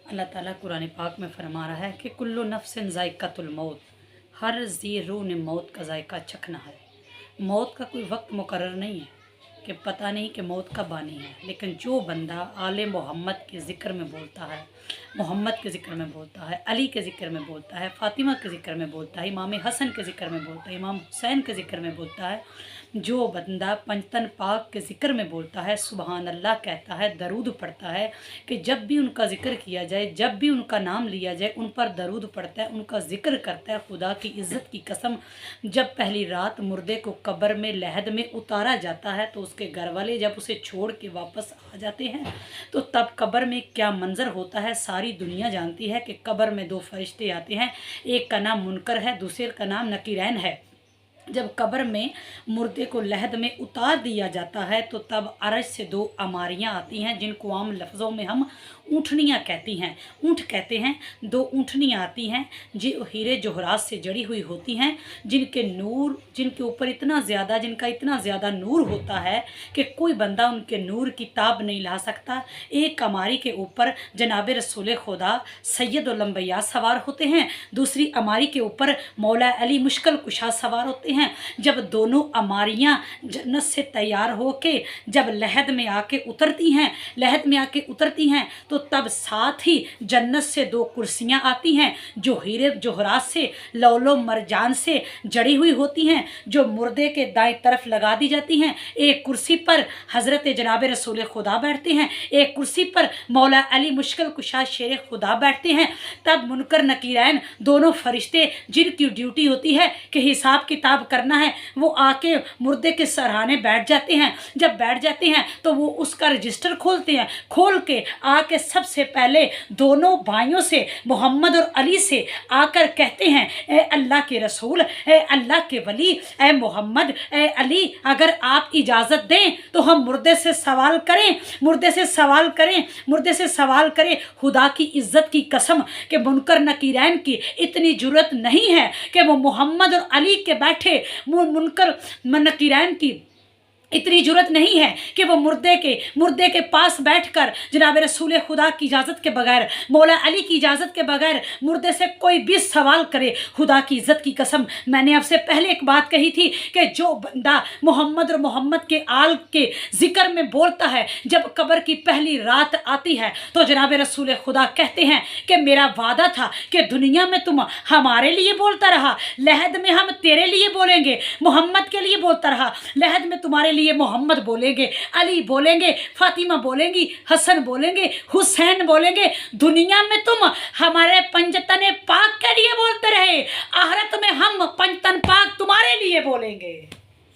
अल्लाह ताला कुरान पाक में फरमा रहा है कि कुल्लु नफ्सिन ज़ाइक़तुल मौत, हर ज़ी रूह ने मौत का जायका चखना है। मौत का कोई वक्त मुकर्रर नहीं है कि पता नहीं कि मौत कब आनी है, लेकिन जो बंदा आले मोहम्मद के ज़िक्र में बोलता है, मोहम्मद के ज़िक्र में बोलता है, अली के ज़िक्र में बोलता है, फ़ातिमा के ज़िक्र में बोलता है, इमाम हसन के ज़िक्र में बोलता है, इमाम हुसैन के ज़िक्र में बोलता है, जो बंदा पंजतन पाक के ज़िक्र में बोलता है, सुबहान अल्लाह कहता है, दरूद पढ़ता है, कि जब भी उनका ज़िक्र किया जाए, जब भी उनका नाम लिया जाए, उन पर दरूद पढ़ता है, उनका ज़िक्र करता है, खुदा की इज़्ज़त की कसम, जब पहली रात मुर्दे को कब्र में लहद में उतारा जाता है तो उसके घर वाले जब उसे छोड़ के वापस आ जाते हैं तो तब कब्र में क्या मंजर होता है सारी दुनिया जानती है कि कब्र में दो फरिश्ते आते हैं, एक का नाम मुनकर है, दूसरे का नाम नकीरैन है। जब कब्र में मुर्दे को लहद में उतार दिया जाता है तो तब अरश से दो अमारियाँ आती हैं, जिनको आम लफ्ज़ों में हम ऊँटनियाँ कहती हैं, ऊँट कहते हैं। दो ऊँटनियाँ आती हैं जो हीरे जवाहरात से जड़ी हुई होती हैं, जिनके नूर, जिनके ऊपर इतना ज़्यादा, जिनका इतना ज़्यादा नूर होता है कि कोई बंदा उनके नूर की ताब नहीं ला सकता। एक अमारी के ऊपर जनाब रसूल खुदा सैयदुल अंबिया सवार होते हैं, दूसरी अमारी के ऊपर मौला अली मुश्किल कुशा सवार होते हैं। जब दोनों अमारियाँ जन्नत से तैयार होके जब लहद में आके उतरती हैं, लहद में आके उतरती हैं तो तब साथ ही जन्नत से दो कुर्सियाँ आती हैं जो हीरे जवाहरात से, लौलो मरजान से जड़ी हुई होती हैं, जो मुर्दे के दाएं तरफ लगा दी जाती हैं। एक कुर्सी पर हज़रत जनाब रसूल खुदा बैठते हैं, एक कुर्सी पर मौला अली मुश्किल कुशा शेर खुदा बैठते हैं। तब मुनकर नकीरैन दोनों फरिश्ते जिनकी ड्यूटी होती है कि हिसाब किताब करना है, वो आके मुर्दे के सरहाने बैठ जाते हैं। जब बैठ जाते हैं तो वो उसका रजिस्टर खोलते हैं, खोल के आके सबसे पहले दोनों भाइयों से, मोहम्मद और अली से आकर कहते हैं, ए अल्लाह के रसूल, ए अल्लाह के वली, ए मोहम्मद, ए अली, अगर आप इजाज़त दें तो हम मुर्दे से सवाल करें, मुर्दे से सवाल करें, मुर्दे से सवाल करें। खुदा की इज़्ज़त की कसम कि मुनकर नकीरैन की इतनी जुर्रत नहीं है कि वो मोहम्मद और अली के बैठे, मुनकर नकीरैन की इतनी जुर्रत नहीं है कि वो मुर्दे के पास बैठकर जनाब रसूल खुदा की इजाज़त के बगैर, मौला अली की इजाज़त के बगैर मुर्दे से कोई भी सवाल करे। खुदा की इज़्ज़त की कसम, मैंने आपसे पहले एक बात कही थी कि जो बंदा मोहम्मद और मोहम्मद के आल के ज़िक्र में बोलता है, जब कब्र की पहली रात आती है तो जनाब रसूल खुदा कहते हैं कि मेरा वादा था कि दुनिया में तुम हमारे लिए बोलता रहा, लहद में हम तेरे लिए बोलेंगे, मोहम्मद के लिए बोलता रहा, लहद में तुम्हारे लिए मोहम्मद बोलेंगे, अली बोलेंगे, फातिमा बोलेंगी, हसन बोलेंगे, हुसैन बोलेंगे। दुनिया में तुम हमारे पंजतन पाक के लिए बोलते रहे, आखिरत में हम पंजतन पाक तुम्हारे लिए बोलेंगे।